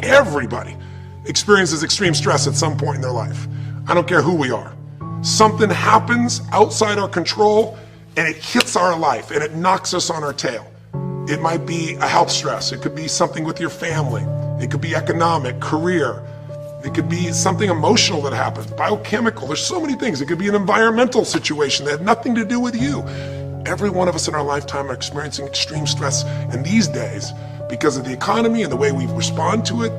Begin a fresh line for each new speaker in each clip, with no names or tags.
Everybody experiences extreme stress at some point in their life. I don't care who we are. Something happens outside our control and it hits our life and it knocks us on our tail. It might be a health stress. It could be something with your family. It could be economic, career. It could be something emotional that happens, biochemical. There's so many things. It could be an environmental situation that had nothing to do with you. Every one of us in our lifetime are experiencing extreme stress. And these days, because of the economy and the way we respond to it,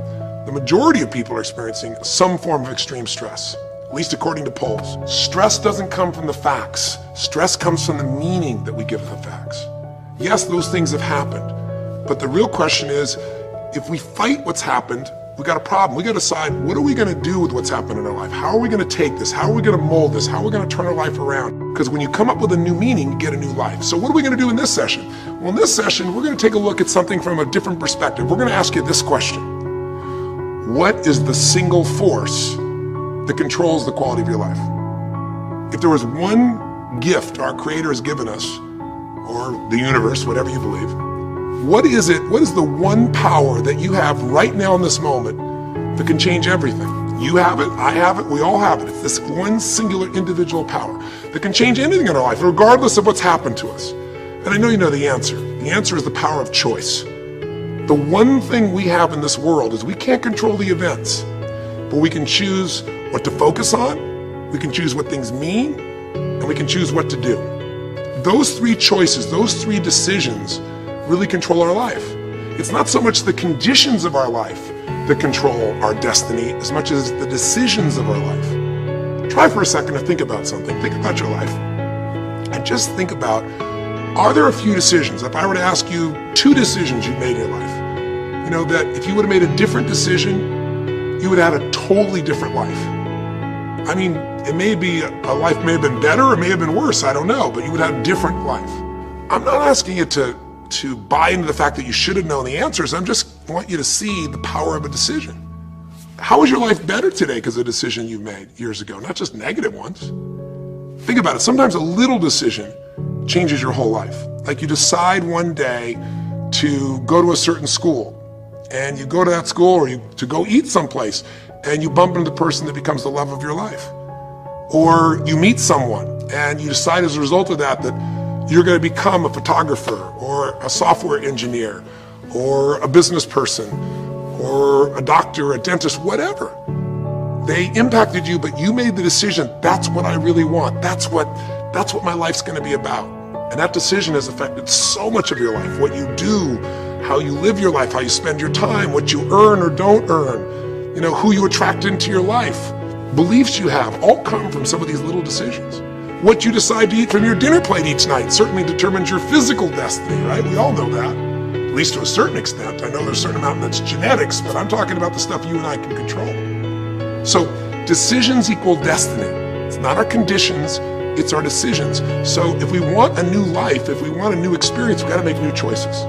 the majority of people are experiencing some form of extreme stress, at least according to polls. Stress doesn't come from the facts. Stress comes from the meaning that we give the facts. Yes, those things have happened, but the real question is, if we fight what's happened, we got a problem. We got to decide, what are we going to do with what's happened in our life? How are we going to take this? How are we going to mold this? How are we going to turn our life around? Because when you come up with a new meaning, you get a new life. So what are we going to do in this session? Well, in this session, we're going to take a look at something from a different perspective. We're going to ask you this question. What is the single force that controls the quality of your life? If there was one gift our Creator has given us, or the universe, whatever you believe, what is it? What is the one power that you have right now in this moment that can change everything? You have it, I have it, we all have it. It's this one singular individual power that can change anything in our life, regardless of what's happened to us. And I know you know the answer. The answer is the power of choice. The one thing we have in this world is we can't control the events, but we can choose what to focus on, we can choose what things mean, and we can choose what to do. Those three choices, those three decisions really control our life. It's not so much the conditions of our life that control our destiny as much as the decisions of our life. Try for a second to think about something. Think about your life and just think about, are there a few decisions? If I were to ask you 2 decisions you've made in your life, you know, that if you would have made a different decision, you would have had a totally different life. I mean, it may be a life may have been better or may have been worse, I don't know, but you would have a different life. I'm not asking you to buy into the fact that you should have known the answers. I just want you to see the power of a decision. How is your life better today because of a decision you made years ago, not just negative ones? Think about it. Sometimes a little decision changes your whole life. Like you decide one day to go to a certain school, and you go to that school, or to go eat someplace, and you bump into the person that becomes the love of your life. Or you meet someone, and you decide as a result of that you're going to become a photographer or a software engineer or a business person or a doctor, a dentist, whatever. They impacted you, but you made the decision, that's what I really want. That's what my life's going to be about. And that decision has affected so much of your life, what you do, how you live your life, how you spend your time, what you earn or don't earn, you know, who you attract into your life. Beliefs you have all come from some of these little decisions. What you decide to eat from your dinner plate each night certainly determines your physical destiny, right? We all know that, at least to a certain extent. I know there's a certain amount that's genetics, but I'm talking about the stuff you and I can control. So decisions equal destiny. It's not our conditions, it's our decisions. So if we want a new life, if we want a new experience, we've got to make new choices.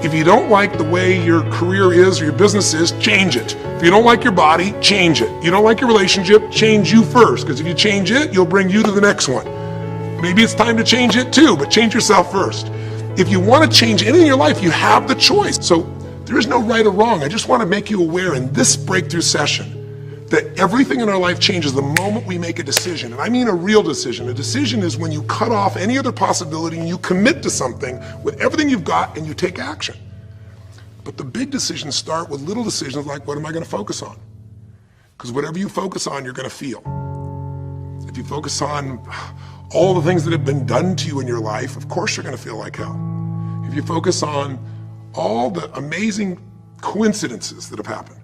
If you don't like the way your career is or your business is, change it. If you don't like your body, change it. You don't like your relationship, change you first, because if you change it, you'll bring you to the next one. Maybe it's time to change it too, but change yourself first. If you want to change anything in your life, you have the choice. So there is no right or wrong. I just want to make you aware in this breakthrough session that everything in our life changes the moment we make a decision. And I mean a real decision. A decision is when you cut off any other possibility and you commit to something with everything you've got and you take action. But the big decisions start with little decisions like, what am I going to focus on? Because whatever you focus on, you're going to feel. If you focus on all the things that have been done to you in your life, of course you're going to feel like hell. If you focus on all the amazing coincidences that have happened,